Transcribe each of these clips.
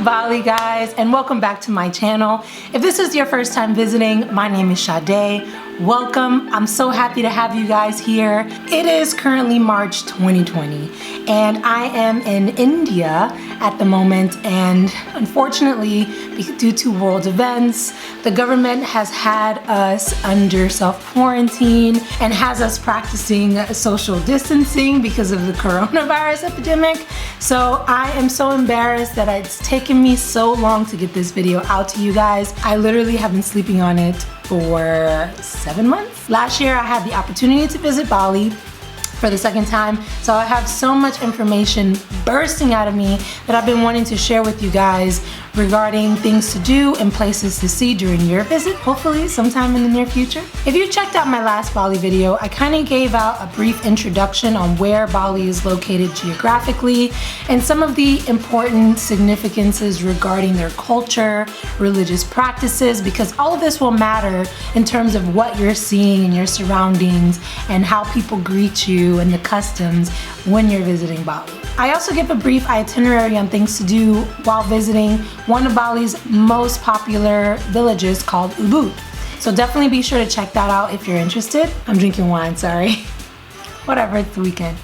Welcome Bali guys, and welcome back to my channel. If this is your first time visiting, my name is Sade. Welcome. I'm so happy to have you guys here. It is currently March 2020 and I am in India at the moment, and unfortunately due to world events, the government has had us under self-quarantine and has us practicing social distancing because of the coronavirus epidemic. So I am so embarrassed that it's taken me so long to get this video out to you guys. I literally have been sleeping on it for 7 months. Last year I had the opportunity to visit Bali for the second time, so I have so much information bursting out of me that I've been wanting to share with you guys regarding things to do and places to see during your visit, hopefully sometime in the near future. If you checked out my last Bali video, I kind of gave out a brief introduction on where Bali is located geographically and some of the important significances regarding their culture, religious practices, because all of this will matter in terms of what you're seeing in your surroundings and how people greet you and the customs when you're visiting Bali. I also give a brief itinerary on things to do while visiting one of Bali's most popular villages called Ubud. So definitely be sure to check that out if you're interested. I'm drinking wine, sorry. Whatever, it's the weekend.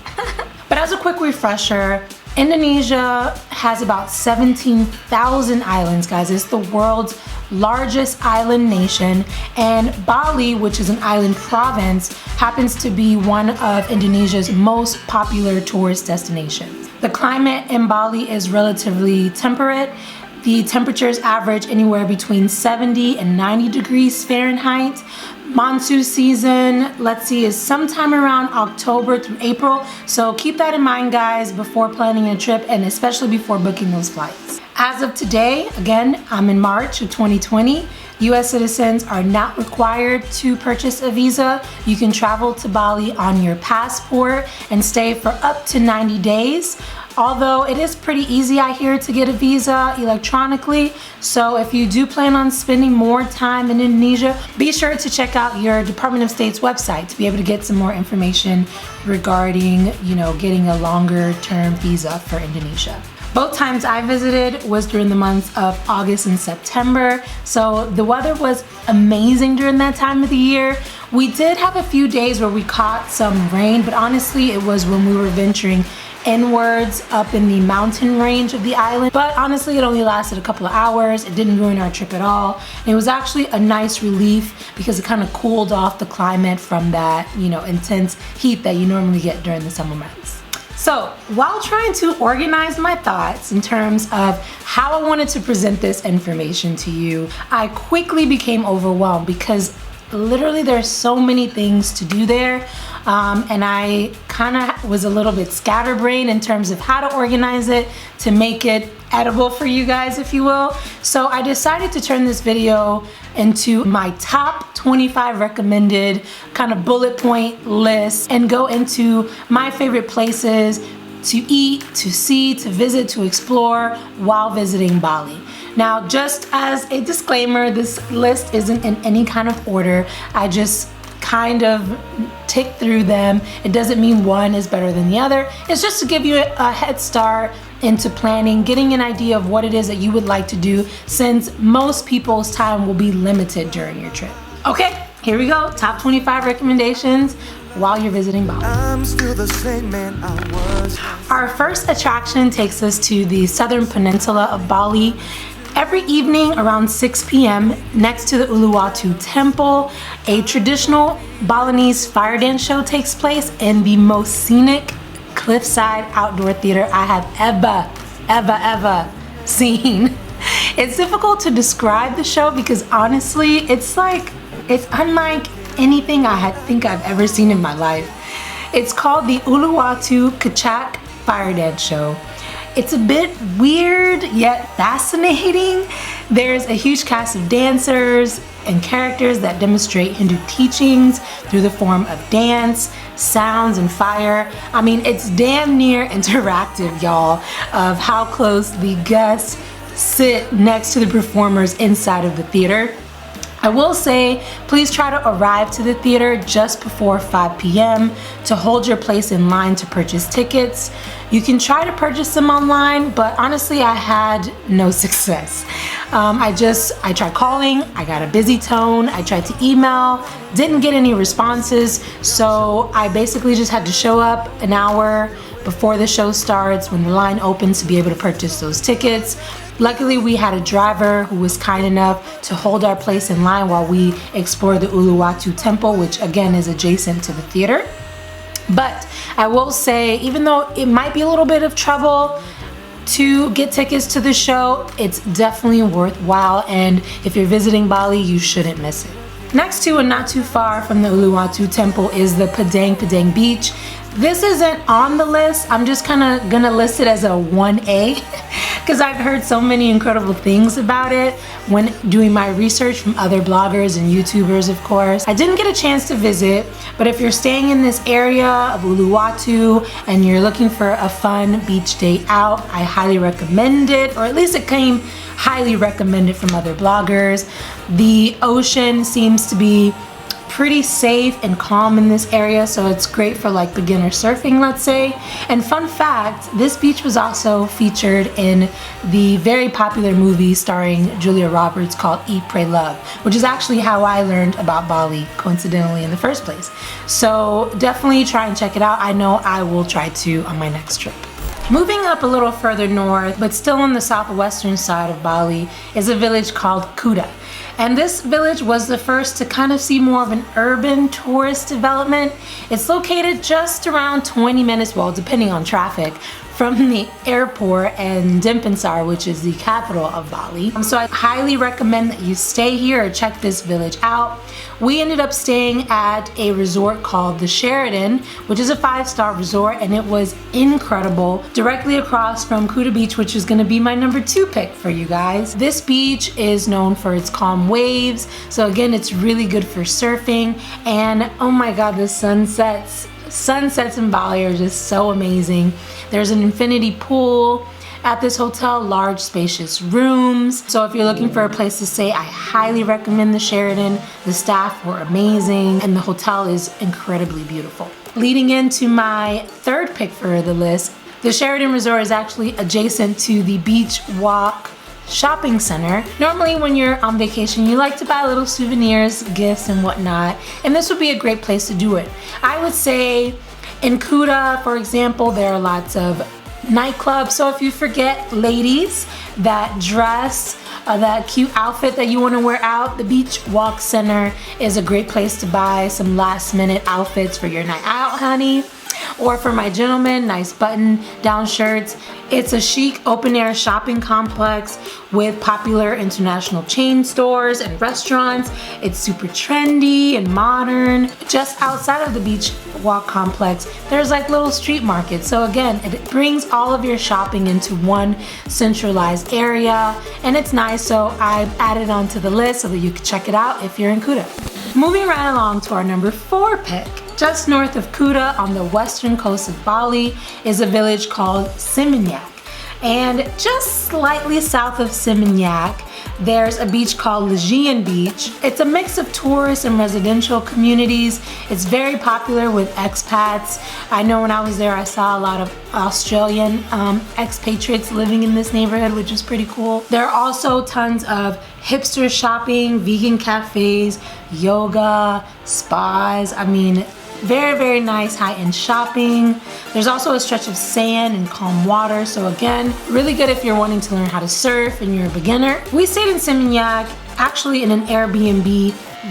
But as a quick refresher, Indonesia has about 17,000 islands, guys. It's the world's largest island nation, and Bali, which is an island province, happens to be one of Indonesia's most popular tourist destinations. The climate in Bali is relatively temperate. The temperatures average anywhere between 70 and 90 degrees Fahrenheit. Monsoon season, let's see, is sometime around October through April. So keep that in mind, guys, before planning a trip and especially before booking those flights. As of today, again, I'm in March of 2020. US citizens are not required to purchase a visa. You can travel to Bali on your passport and stay for up to 90 days. Although it is pretty easy, I hear, to get a visa electronically. So if you do plan on spending more time in Indonesia, be sure to check out your Department of State's website to be able to get some more information regarding, getting a longer term visa for Indonesia. Both times I visited was during the months of August and September, so the weather was amazing during that time of the year. We did have a few days where we caught some rain, but honestly it was when we were venturing inwards up in the mountain range of the island. But honestly, it only lasted a couple of hours. It didn't ruin our trip at all. And it was actually a nice relief because it kind of cooled off the climate from that, intense heat that you normally get during the summer months. So while trying to organize my thoughts in terms of how I wanted to present this information to you, I quickly became overwhelmed because literally there's so many things to do there, and I kind of was a little bit scatterbrained in terms of how to organize it to make it edible for you guys, if you will. So I decided to turn this video into my top 25 recommended kind of bullet point list and go into my favorite places to eat, to see, to visit, to explore while visiting Bali. Now, just as a disclaimer, this list isn't in any kind of order. I just kind of tick through them. It doesn't mean one is better than the other. It's just to give you a head start into planning, getting an idea of what it is that you would like to do, since most people's time will be limited during your trip. Okay, here we go. Top 25 recommendations while you're visiting Bali. I'm still the same man I was. Our first attraction takes us to the southern peninsula of Bali. Every evening around 6 p.m. next to the Uluwatu Temple, a traditional Balinese fire dance show takes place in the most scenic cliffside outdoor theater I have ever seen. It's difficult to describe the show because honestly, it's unlike anything I think I've ever seen in my life. It's called the Uluwatu Kecak Fire Dance Show. It's a bit weird yet fascinating. There's a huge cast of dancers and characters that demonstrate Hindu teachings through the form of dance, sounds, and fire. I mean, it's damn near interactive, y'all, of how close the guests sit next to the performers inside of the theater. I will say, please try to arrive to the theater just before 5 p.m. to hold your place in line to purchase tickets. You can try to purchase them online, but honestly, I had no success. I tried calling, I got a busy tone, I tried to email, didn't get any responses, so I basically just had to show up an hour before the show starts when the line opens to be able to purchase those tickets. Luckily, we had a driver who was kind enough to hold our place in line while we explored the Uluwatu Temple, which again is adjacent to the theater. But I will say, even though it might be a little bit of trouble to get tickets to the show, it's definitely worthwhile, and if you're visiting Bali, you shouldn't miss it. Next to and not too far from the Uluwatu Temple is the Padang Beach. This isn't on the list. I'm just kind of gonna list it as a 1A because I've heard so many incredible things about it when doing my research from other bloggers and YouTubers, of course. I didn't get a chance to visit, but if you're staying in this area of Uluwatu and you're looking for a fun beach day out, I highly recommend it, or at least it came highly recommended from other bloggers. The ocean seems to be pretty safe and calm in this area, so it's great for like beginner surfing, let's say. And fun fact, this beach was also featured in the very popular movie starring Julia Roberts called Eat, Pray, Love, which is actually how I learned about Bali, coincidentally, in the first place. So definitely try and check it out. I know I will try to on my next trip. Moving up a little further north, but still on the southwestern side of Bali, is a village called Kuta. And this village was the first to kind of see more of an urban tourist development. It's located just around 20 minutes, well, depending on traffic, from the airport and Denpasar, which is the capital of Bali. So I highly recommend that you stay here or check this village out. We ended up staying at a resort called the Sheraton, which is a 5-star resort, and it was incredible, directly across from Kuta Beach, which is gonna be my number 2 pick for you guys. This beach is known for its calm waves, so again, it's really good for surfing, and oh my god, the sunsets in Bali are just so amazing. There's an infinity pool at this hotel, large spacious rooms. So if you're looking for a place to stay, I highly recommend the Sheraton. The staff were amazing and the hotel is incredibly beautiful. Leading into my 3rd pick for the list, the Sheraton Resort is actually adjacent to the Beach Walk shopping center. Normally when you're on vacation, you like to buy little souvenirs, gifts and whatnot, and this would be a great place to do it. I would say in Kuta, for example, there are lots of nightclubs, so if you forget, ladies, that dress, that cute outfit that you want to wear out, the Beach Walk Center is a great place to buy some last minute outfits for your night out, honey. Or for my gentlemen, nice button down shirts. It's a chic open air shopping complex with popular international chain stores and restaurants. It's super trendy and modern. Just outside of the beach walk complex, there's like little street markets. So again, it brings all of your shopping into one centralized area, and it's nice, so I've added onto the list so that you can check it out if you're in Kuta. Moving right along to our number 4 pick. Just north of Kuta on the western coast of Bali is a village called Seminyak. And just slightly south of Seminyak, there's a beach called Legian Beach. It's a mix of tourist and residential communities. It's very popular with expats. I know when I was there, I saw a lot of Australian expatriates living in this neighborhood, which is pretty cool. There are also tons of hipster shopping, vegan cafes, yoga, spas. I mean, very, very nice high-end shopping. There's also a stretch of sand and calm water. So again, really good if you're wanting to learn how to surf and you're a beginner. We stayed in Seminyak, actually in an Airbnb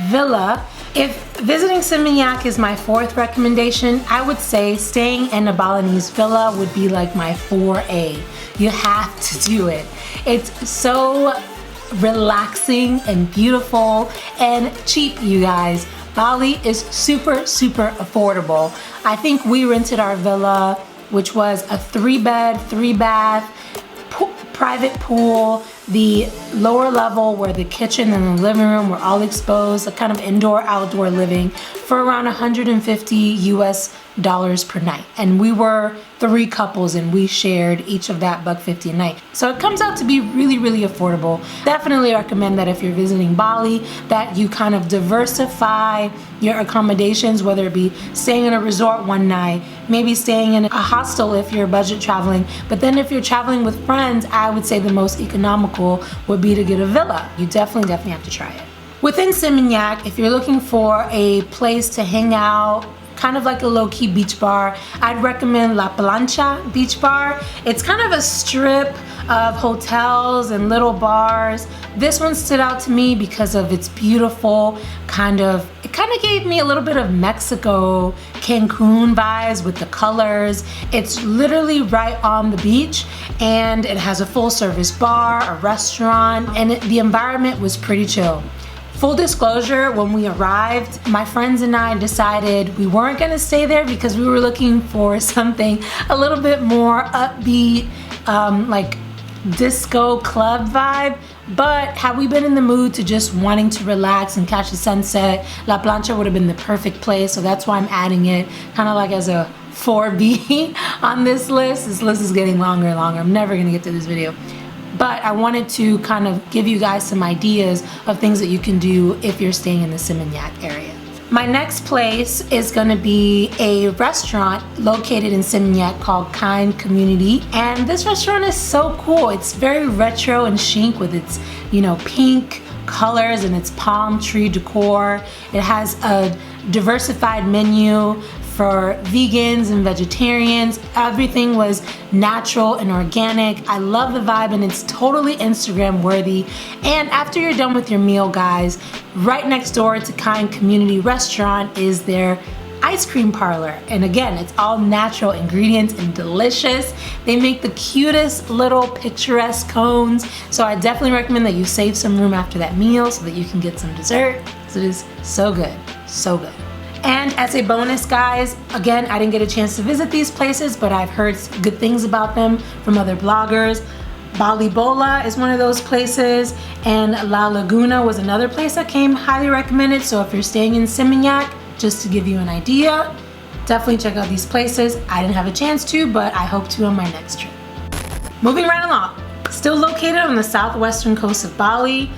villa. If visiting Seminyak is my 4th recommendation, I would say staying in a Balinese villa would be like my 4A. You have to do it. It's so relaxing and beautiful and cheap, you guys. Bali is super, super affordable. I think we rented our villa, which was a 3-bed, 3-bath, private pool. The lower level where the kitchen and the living room were all exposed, a kind of indoor-outdoor living, for around 150 US dollars per night. And we were 3 couples and we shared each of that $150 a night. So it comes out to be really, really affordable. Definitely recommend that if you're visiting Bali, that you kind of diversify your accommodations, whether it be staying in a resort one night, maybe staying in a hostel if you're budget traveling. But then if you're traveling with friends, I would say the most economical would be to get a villa. You definitely have to try it. Within Seminyak, if you're looking for a place to hang out, kind of like a low-key beach bar, I'd recommend La Plancha Beach Bar. It's kind of a strip of hotels and little bars. This one stood out to me because of its beautiful it kind of gave me a little bit of Mexico, Cancun vibes with the colors. It's literally right on the beach and it has a full-service bar, a restaurant, and the environment was pretty chill. Full disclosure, when we arrived, my friends and I decided we weren't gonna stay there because we were looking for something a little bit more upbeat, like disco club vibe. But had we been in the mood to just wanting to relax and catch the sunset, La Plancha would have been the perfect place. So that's why I'm adding it kind of like as a 4B on this list. This list is getting longer and longer. I'm never gonna get to this video. But I wanted to kind of give you guys some ideas of things that you can do if you're staying in the Seminyak area. My next place is gonna be a restaurant located in Seminyak called Kynd Community. And this restaurant is so cool. It's very retro and chic with its, pink colors and its palm tree decor. It has a diversified menu for vegans and vegetarians. Everything was natural and organic. I love the vibe and it's totally Instagram worthy. And after you're done with your meal, guys, right next door to Kynd Community Restaurant is their ice cream parlor. And again, it's all natural ingredients and delicious. They make the cutest little picturesque cones. So I definitely recommend that you save some room after that meal so that you can get some dessert. So it is so good, so good. And as a bonus, guys, again, I didn't get a chance to visit these places, but I've heard good things about them from other bloggers. Bali Bola is one of those places, and La Laguna was another place that came highly recommended. So if you're staying in Seminyak, just to give you an idea, definitely check out these places. I didn't have a chance to, but I hope to on my next trip. Moving right along, still located on the southwestern coast of Bali,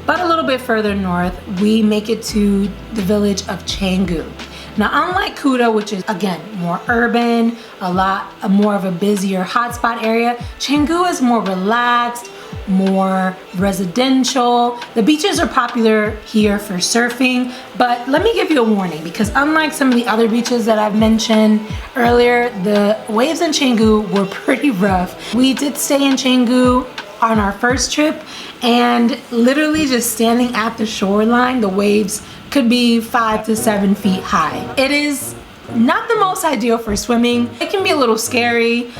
but a little bit further north, we make it to the village of Canggu. Now, unlike Kuta, which is again more urban, more of a busier hotspot area, Canggu is more relaxed, more residential. The beaches are popular here for surfing, but let me give you a warning because unlike some of the other beaches that I've mentioned earlier, the waves in Canggu were pretty rough. We did stay in Canggu on our first trip, and literally just standing at the shoreline, the waves could be 5 to 7 feet high. It is not the most ideal for swimming. It can be a little scary.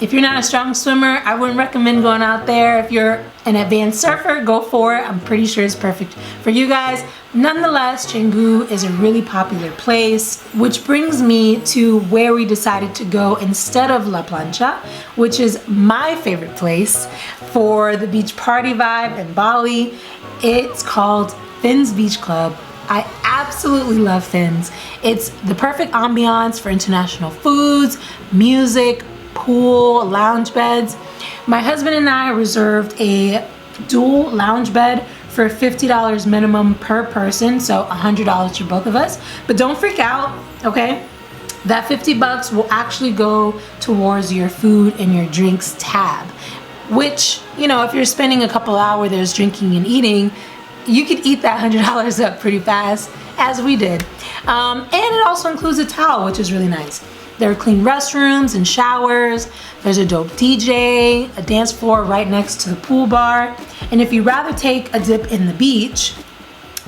If you're not a strong swimmer, I wouldn't recommend going out there. If you're an advanced surfer, go for it. I'm pretty sure it's perfect for you guys. Nonetheless, Canggu is a really popular place, which brings me to where we decided to go instead of La Plancha, which is my favorite place for the beach party vibe in Bali. It's called Finn's Beach Club. I absolutely love Finn's. It's the perfect ambiance for international foods, music, pool, lounge beds. My husband and I reserved a dual lounge bed for $50 minimum per person, so $100 for both of us. But don't freak out, okay? That $50 will actually go towards your food and your drinks tab, which, if you're spending a couple hours there drinking and eating, you could eat that $100 up pretty fast, as we did. And it also includes a towel, which is really nice. There are clean restrooms and showers. There's a dope DJ, a dance floor right next to the pool bar. And if you'd rather take a dip in the beach,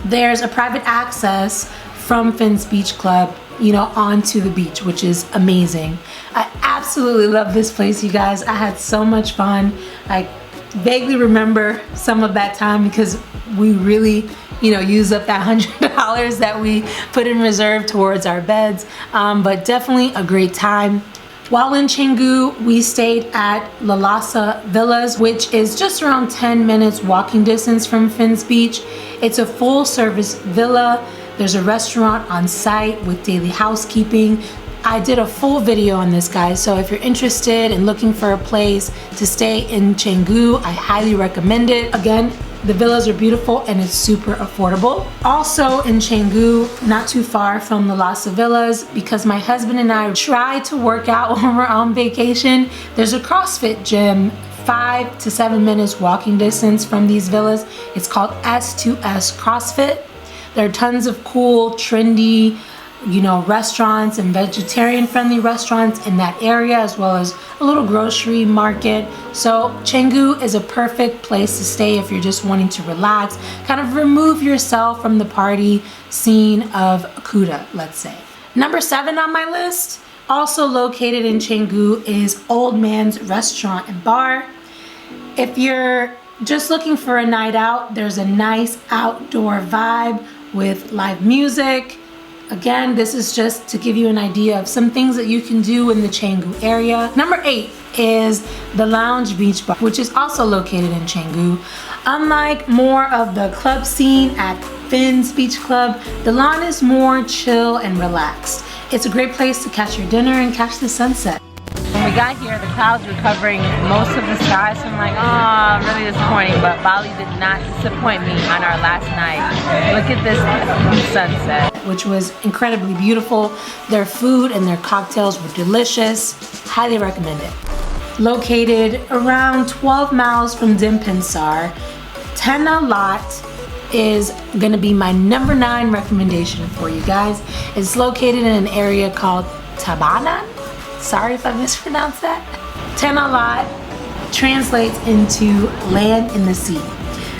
there's a private access from Finn's Beach Club, onto the beach, which is amazing. I absolutely love this place, you guys. I had so much fun. I vaguely remember some of that time because we really use up that $100 that we put in reserve towards our beds, but definitely a great time. While in Canggu, we stayed at Lalasa Villas, which is just around 10 minutes walking distance from Finn's Beach. It's a full service villa. There's a restaurant on site with daily housekeeping. I did a full video on this, guys, so if you're interested in looking for a place to stay in Canggu, I highly recommend it. Again, the villas are beautiful and it's super affordable. Also in Canggu, not too far from the Lhasa Villas, because my husband and I try to work out when we're on vacation, there's a CrossFit gym 5 to 7 minutes walking distance from these villas. It's called S2S CrossFit. There are tons of cool, trendy, restaurants and vegetarian friendly restaurants in that area, as well as a little grocery market. So Canggu is a perfect place to stay if you're just wanting to relax, kind of remove yourself from the party scene of Kuta, let's say. Number 7 on my list, also located in Canggu, is Old Man's Restaurant and Bar. If you're just looking for a night out, there's a nice outdoor vibe with live music. Again, this is just to give you an idea of some things that you can do in the Canggu area. Number 8 is the Lounge Beach Bar, which is also located in Canggu. Unlike more of the club scene at Finn's Beach Club, the lawn is more chill and relaxed. It's a great place to catch your dinner and catch the sunset. When we got here, the clouds were covering most of the sky, so I'm like, oh, really disappointing. But Bali did not disappoint me on our last night. Look at this sunset. Which was incredibly beautiful. Their food and their cocktails were delicious. Highly recommend it. Located around 12 miles from Denpasar, Tanah Lot is gonna be my number 9 recommendation for you guys. It's located in an area called Tibumana. Sorry if I mispronounced that. Tanah Lot translates into land in the sea.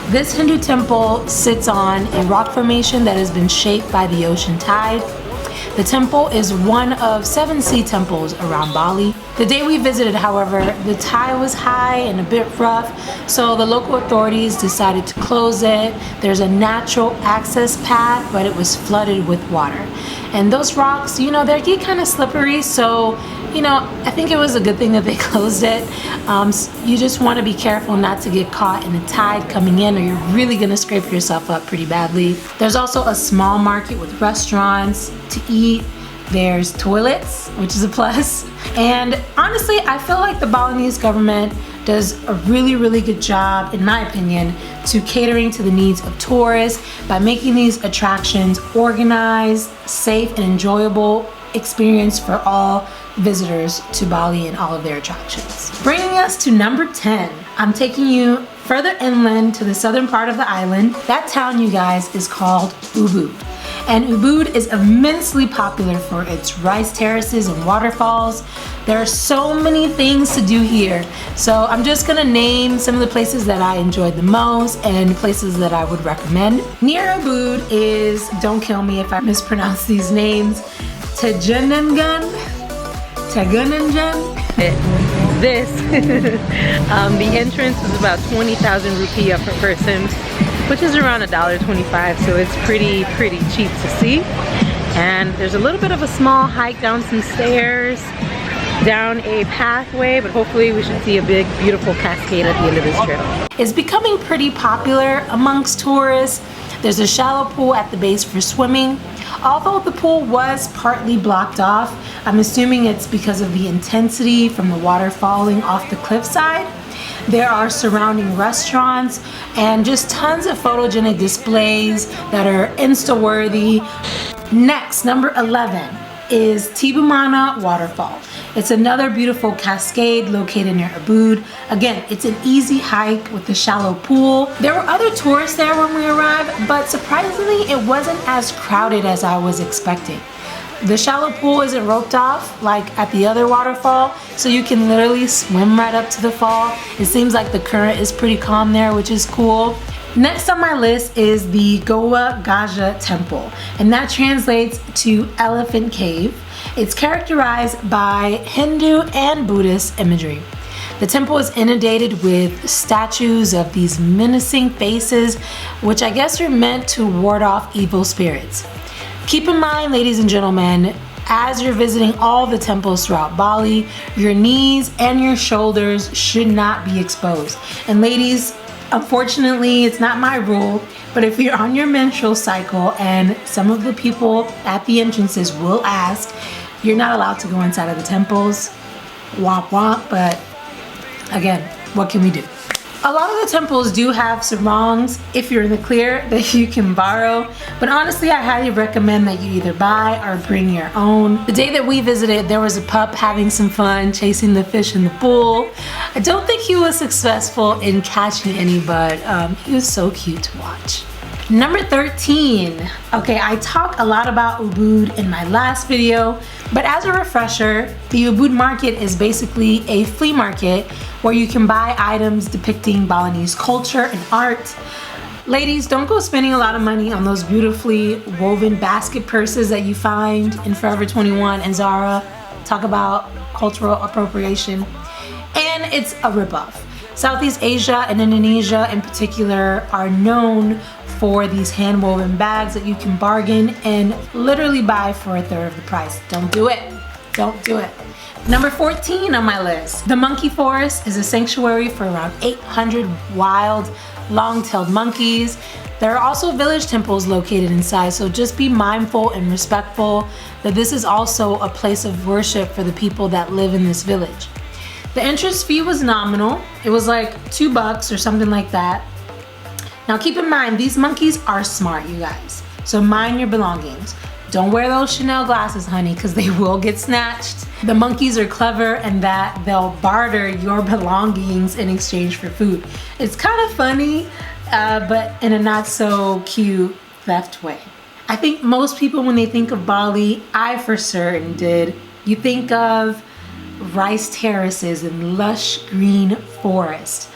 This Hindu temple sits on a rock formation that has been shaped by the ocean tide. The temple is one of 7 sea temples around Bali. The day we visited, however, the tide was high and a bit rough, so the local authorities decided to close it. There's a natural access path, but it was flooded with water. And those rocks, they get kind of slippery, so I think it was a good thing that they closed it. You just want to be careful not to get caught in the tide coming in, or you're really going to scrape yourself up pretty badly. There's also a small market with restaurants to eat. There's toilets, which is a plus. And honestly, I feel like the Balinese government does a really, really good job, in my opinion, to catering to the needs of tourists by making these attractions organized, safe, and enjoyable experience for all visitors to Bali and all of their attractions. Bringing us to number 10, I'm taking you further inland to the southern part of the island. That town, you guys, is called Ubud. And Ubud is immensely popular for its rice terraces and waterfalls. There are so many things to do here. So I'm just gonna name some of the places that I enjoyed the most and places that I would recommend. Near Ubud is, don't kill me if I mispronounce these names, Tegenungan. The entrance is about 20,000 rupiah per person, which is around $1.25, so it's pretty cheap to see. And there's a little bit of a small hike down some stairs, down a pathway, but hopefully we should see a big, beautiful cascade at the end of this trail. It's becoming pretty popular amongst tourists. There's a shallow pool at the base for swimming. Although the pool was partly blocked off, I'm assuming it's because of the intensity from the water falling off the cliffside. There are surrounding restaurants and just tons of photogenic displays that are Insta-worthy. Next, number 11 is Tibumana Waterfall. It's another beautiful cascade located near Ubud. Again, it's an easy hike with a shallow pool. There were other tourists there when we arrived, but surprisingly, it wasn't as crowded as I was expecting. The shallow pool isn't roped off like at the other waterfall, so you can literally swim right up to the fall. It seems like the current is pretty calm there, which is cool. Next on my list is the Goa Gajah Temple, and that translates to Elephant Cave. It's characterized by Hindu and Buddhist imagery. The temple is inundated with statues of these menacing faces, which I guess are meant to ward off evil spirits. Keep in mind, ladies and gentlemen, as you're visiting all the temples throughout Bali, your knees and your shoulders should not be exposed. And ladies, unfortunately, it's not my rule, But if you're on your menstrual cycle, and some of the people at the entrances will ask, you're not allowed to go inside of the temples. Womp womp, but again, what can we do? A lot of the temples do have sarongs, if you're in the clear, that you can borrow. But honestly, I highly recommend that you either buy or bring your own. The day that we visited, there was a pup having some fun chasing the fish in the pool. I don't think he was successful in catching any, but he was so cute to watch. Number 13. Okay, I talked a lot about Ubud in my last video, but as a refresher, the Ubud Market is basically a flea market where you can buy items depicting Balinese culture and art. Ladies, don't go spending a lot of money on those beautifully woven basket purses that you find in Forever 21 and Zara. Talk about cultural appropriation. And it's a ripoff. Southeast Asia and Indonesia in particular are known for these hand-woven bags that you can bargain and literally buy for a third of the price. Don't do it. Don't do it. Number 14 on my list. The Monkey Forest is a sanctuary for around 800 wild, long-tailed monkeys. There are also village temples located inside, so just be mindful and respectful that this is also a place of worship for the people that live in this village. The entrance fee was nominal. It was like $2 or something like that. Now keep in mind, these monkeys are smart, you guys. So mind your belongings. Don't wear those Chanel glasses, honey, because they will get snatched. The monkeys are clever in that they'll barter your belongings in exchange for food. It's kind of funny, but in a not so cute theft way. I think most people, when they think of Bali, I for certain did, you think of rice terraces and lush green forest.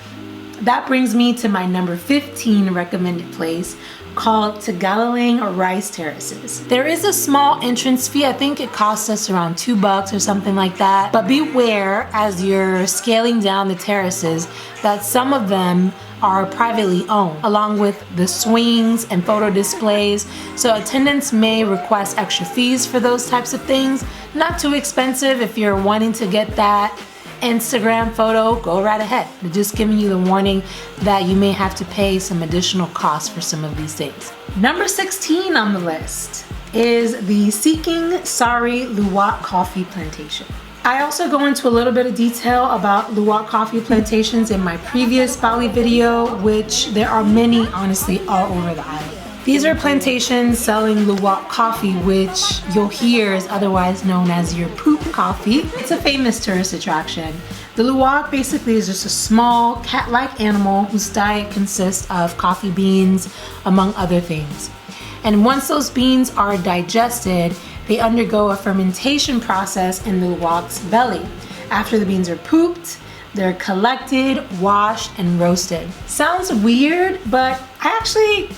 That brings me to my number 15 recommended place called Tegalalang or Rice Terraces. There is a small entrance fee. I think it costs us around $2 or something like that. But beware as you're scaling down the terraces that some of them are privately owned, along with the swings and photo displays. So attendants may request extra fees for those types of things. Not too expensive. If you're wanting to get that Instagram photo, go right ahead. They're just giving you the warning that you may have to pay some additional costs for some of these things. Number 16 on the list is the Ceking Sari Luwak coffee plantation. I also go into a little bit of detail about Luwak coffee plantations in my previous Bali video, which there are many, honestly, all over the island. These are plantations selling Luwak coffee, which you'll hear is otherwise known as your poop coffee. It's a famous tourist attraction. The Luwak basically is just a small cat-like animal whose diet consists of coffee beans, among other things. And once those beans are digested, they undergo a fermentation process in the Luwak's belly. After the beans are pooped, they're collected, washed, and roasted. Sounds weird, but I actually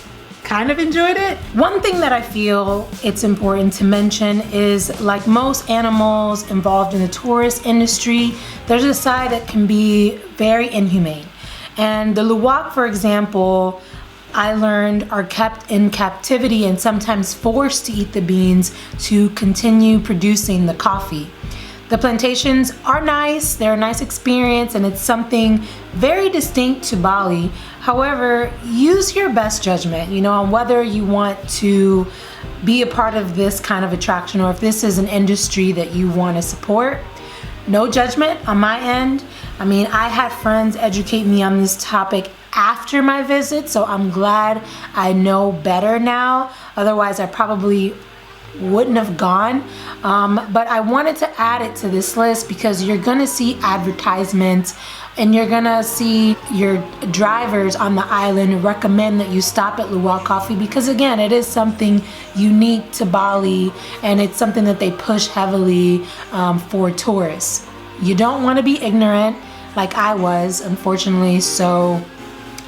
kind of enjoyed it. One thing that I feel it's important to mention is, like most animals involved in the tourist industry, there's a side that can be very inhumane. And the Luwak, for example, I learned are kept in captivity and sometimes forced to eat the beans to continue producing the coffee. The plantations are nice, they're a nice experience, and it's something very distinct to Bali. However, use your best judgment, on whether you want to be a part of this kind of attraction or if this is an industry that you want to support. No judgment on my end. I had friends educate me on this topic after my visit, so I'm glad I know better now. Otherwise, I probably wouldn't have gone, but I wanted to add it to this list because you're gonna see advertisements and you're gonna see your drivers on the island recommend that you stop at Luwak Coffee because, again, it is something unique to Bali and it's something that they push heavily for tourists. You don't want to be ignorant like I was, unfortunately, so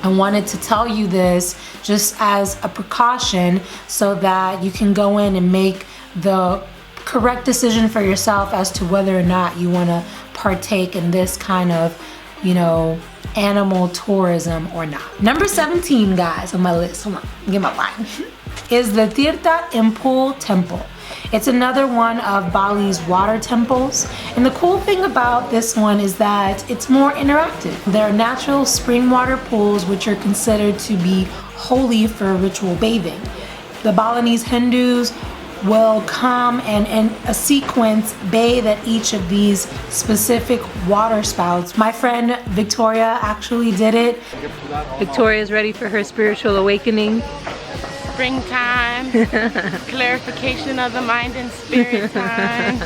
I wanted to tell you this just as a precaution so that you can go in and make the correct decision for yourself as to whether or not you want to partake in this kind of, animal tourism or not. Number 17, guys, on my list, hold on, get my line, is the Tirta Empul Temple. It's another one of Bali's water temples. And the cool thing about this one is that it's more interactive. There are natural spring water pools which are considered to be holy for ritual bathing. The Balinese Hindus will come and in a sequence bathe at each of these specific water spouts. My friend Victoria actually did it. Victoria's ready for her spiritual awakening. Springtime, clarification of the mind and spirit time.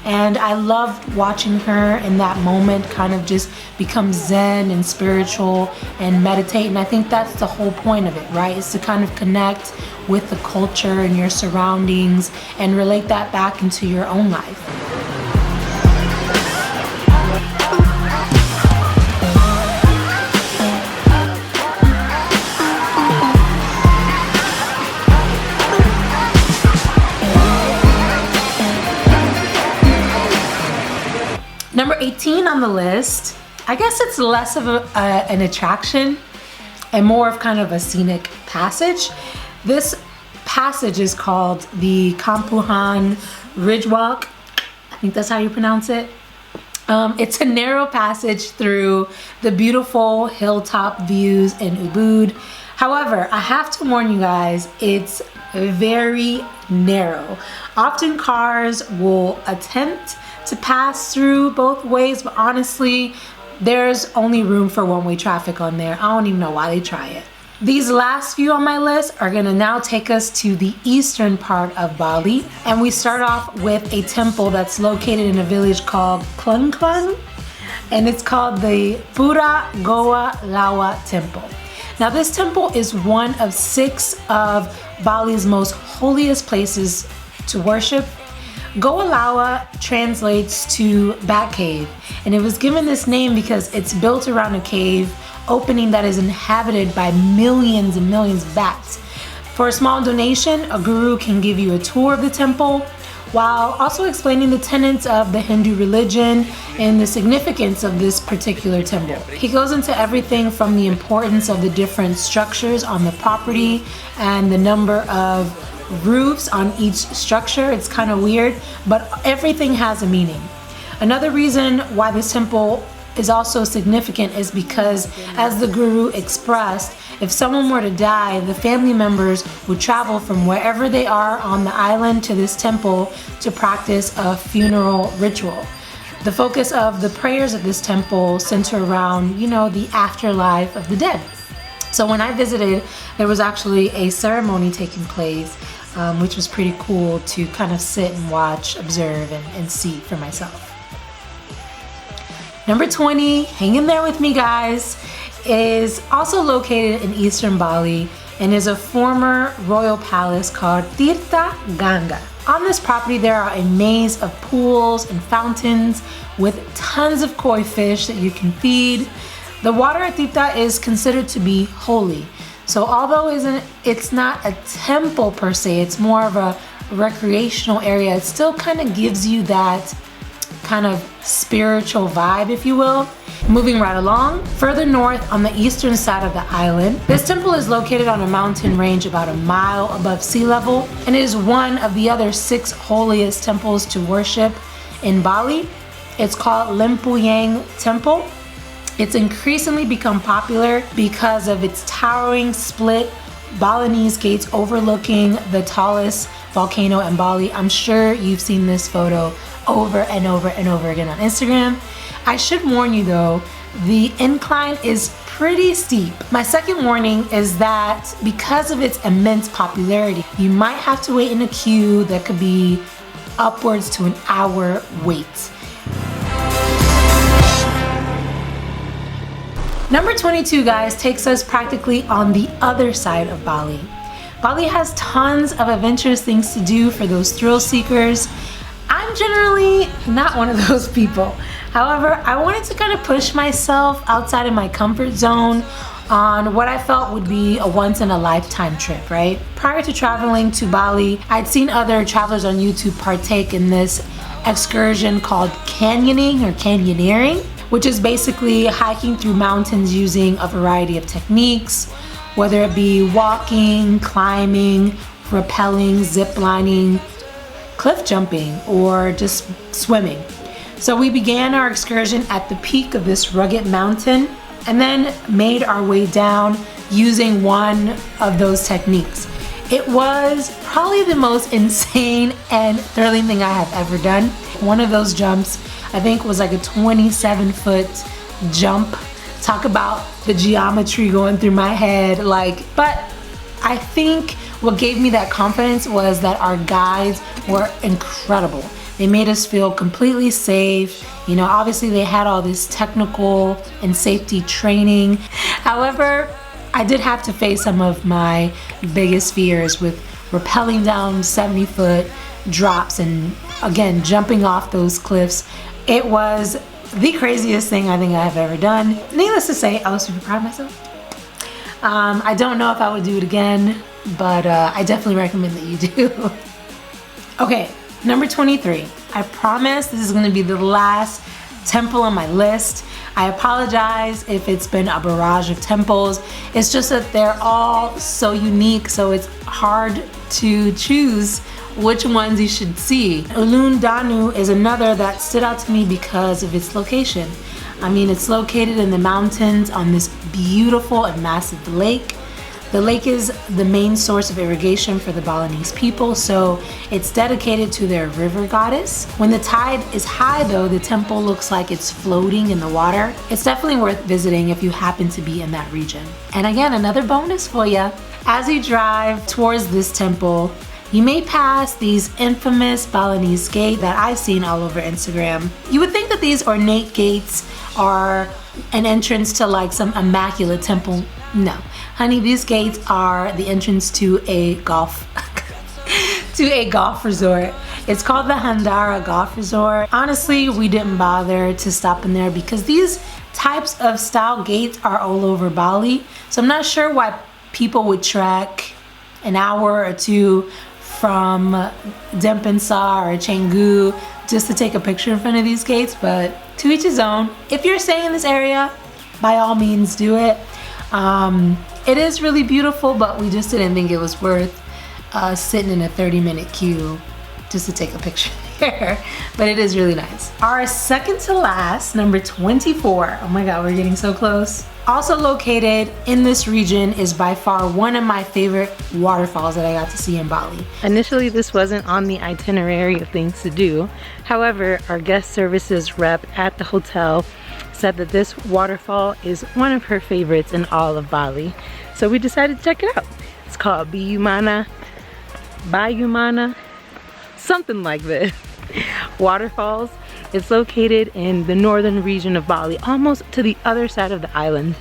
And I loved watching her in that moment kind of just become zen and spiritual and meditate. And I think that's the whole point of it, right? Is to kind of connect with the culture and your surroundings and relate that back into your own life. Number 18 on the list, I guess it's less of an attraction and more of kind of a scenic passage. This passage is called the Campuhan Ridge Walk. I think that's how you pronounce it. It's a narrow passage through the beautiful hilltop views in Ubud. However, I have to warn you guys, it's very narrow. Often cars will attempt to pass through both ways, but honestly, there's only room for one-way traffic on there. I don't even know why they try it. These last few on my list are gonna now take us to the eastern part of Bali, and we start off with a temple that's located in a village called Kynd, and it's called the Pura Goa Lawah Temple. Now this temple is one of 6 of Bali's most holiest places to worship. Goa Lawah translates to bat cave, and it was given this name because it's built around a cave opening that is inhabited by millions and millions of bats. For a small donation, a guru can give you a tour of the temple while also explaining the tenets of the Hindu religion and the significance of this particular temple. He goes into everything from the importance of the different structures on the property and the number of roofs on each structure. It's kind of weird, but everything has a meaning. Another reason why this temple is also significant is because, as the guru expressed, if someone were to die, the family members would travel from wherever they are on the island to this temple to practice a funeral ritual. The focus of the prayers at this temple center around, the afterlife of the dead. So when I visited, there was actually a ceremony taking place, which was pretty cool to kind of sit and watch, observe, and see for myself. Number 20, hang in there with me guys, is also located in eastern Bali and is a former royal palace called Tirta Gangga. On this property there are a maze of pools and fountains with tons of koi fish that you can feed. The water at Tirta is considered to be holy. So although it's not a temple per se, it's more of a recreational area, it still kind of gives you that kind of spiritual vibe, if you will. Moving right along, further north on the eastern side of the island, this temple is located on a mountain range about a mile above sea level, and it is one of the other 6 holiest temples to worship in Bali. It's called Lempuyang Temple. It's increasingly become popular because of its towering split Balinese gates overlooking the tallest volcano in Bali. I'm sure you've seen this photo over and over and over again on Instagram. I should warn you though, the incline is pretty steep. My second warning is that because of its immense popularity, you might have to wait in a queue that could be upwards to an hour wait. Number 22, guys, takes us practically on the other side of Bali. Bali has tons of adventurous things to do for those thrill seekers. I'm generally not one of those people. However, I wanted to kind of push myself outside of my comfort zone on what I felt would be a once-in-a-lifetime trip, right? Prior to traveling to Bali, I'd seen other travelers on YouTube partake in this excursion called canyoning or canyoneering, which is basically hiking through mountains using a variety of techniques, whether it be walking, climbing, rappelling, ziplining, cliff jumping, or just swimming. So we began our excursion at the peak of this rugged mountain and then made our way down using one of those techniques. It was probably the most insane and thrilling thing I have ever done. One of those jumps, I think, was like a 27-foot jump. Talk about the geometry going through my head, but I think what gave me that confidence was that our guides were incredible. They made us feel completely safe. You know, obviously they had all this technical and safety training. However, I did have to face some of my biggest fears with rappelling down 70-foot drops and again, jumping off those cliffs. It was the craziest thing I think I have ever done. Needless to say, I was super proud of myself. I don't know if I would do it again, but I definitely recommend that you do. Okay, number 23. I promise this is gonna be the last temple on my list. I apologize if it's been a barrage of temples. It's just that they're all so unique, so it's hard to choose which ones you should see. Uluwatu is another that stood out to me because of its location. I mean, it's located in the mountains on this beautiful and massive lake. The lake is the main source of irrigation for the Balinese people, so it's dedicated to their river goddess. When the tide is high though, the temple looks like it's floating in the water. It's definitely worth visiting if you happen to be in that region. And again, another bonus for you. As you drive towards this temple, you may pass these infamous Balinese gates that I've seen all over Instagram. You would think that these ornate gates are an entrance to like some immaculate temple. No, honey, these gates are the entrance to a golf resort. It's called the Handara Golf Resort. Honestly, we didn't bother to stop in there because these types of style gates are all over Bali. So I'm not sure why people would trek an hour or two from Denpasar or Canggu just to take a picture in front of these gates, but to each his own. If you're staying in this area, by all means do it. It is really beautiful, but we just didn't think it was worth sitting in a 30-minute queue just to take a picture there. But it is really nice. Our second to last, number 24. Oh my God, we're getting so close. Also located in this region is by far one of my favorite waterfalls that I got to see in Bali. Initially, this wasn't on the itinerary of things to do. However, our guest services rep at the hotel said that this waterfall is one of her favorites in all of Bali. So we decided to check it out. It's called Bayumana, something like this. Waterfalls. It's located in the northern region of Bali, almost to the other side of the island.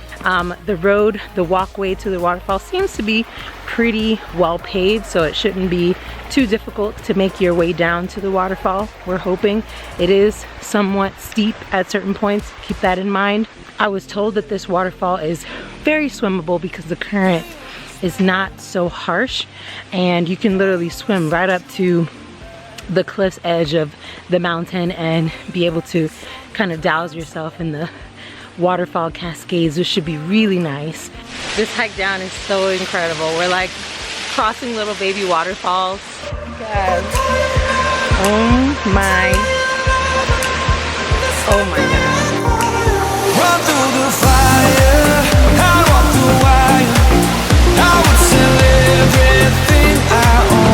The road, the walkway to the waterfall seems to be pretty well paved, so it shouldn't be too difficult to make your way down to the waterfall. We're hoping. It is somewhat steep at certain points, keep that in mind. I was told that this waterfall is very swimmable because the current is not so harsh, and you can literally swim right up to the cliff's edge of the mountain and be able to kind of douse yourself in the waterfall cascades, which should be really nice. This hike down is so incredible. We're like crossing little baby waterfalls. God. Oh my God. Run through the fire, I walk the wire, I would sell everything I own.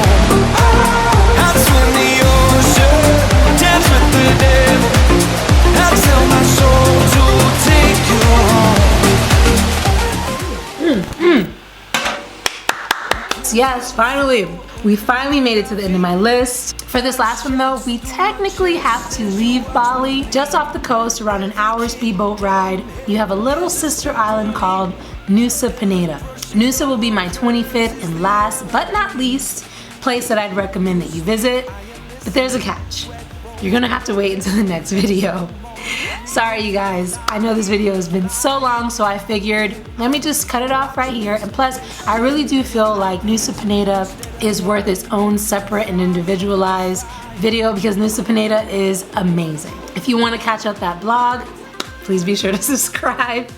Yes, finally. We finally made it to the end of my list. For this last one though, we technically have to leave Bali. Just off the coast, around an hour speedboat ride, you have a little sister island called Nusa Penida. Nusa will be my 25th and last, but not least, place that I'd recommend that you visit. But there's a catch. You're gonna have to wait until the next video. Sorry you guys, I know this video has been so long, so I figured let me just cut it off right here. And plus, I really do feel like Nusa Penida is worth its own separate and individualized video because Nusa Penida is amazing. If you want to catch up that blog, please be sure to subscribe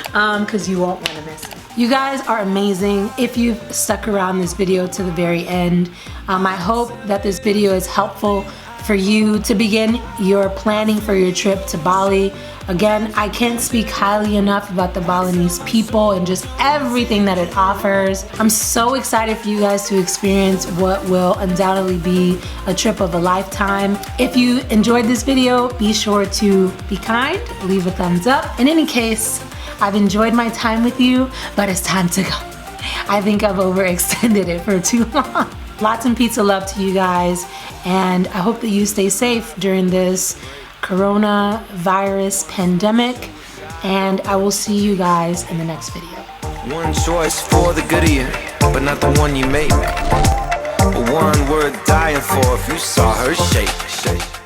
because you won't want to miss it. You guys are amazing. If you've stuck around this video to the very end, I hope that this video is helpful for you to begin your planning for your trip to Bali. Again, I can't speak highly enough about the Balinese people and just everything that it offers. I'm so excited for you guys to experience what will undoubtedly be a trip of a lifetime. If you enjoyed this video, be sure to be kind, leave a thumbs up. In any case, I've enjoyed my time with you, but it's time to go. I think I've overextended it for too long. Lots and pizza love to you guys, and I hope that you stay safe during this coronavirus pandemic, and I will see you guys in the next video. One choice for the good of you, but not the one you make. One word dying for if you saw her shake.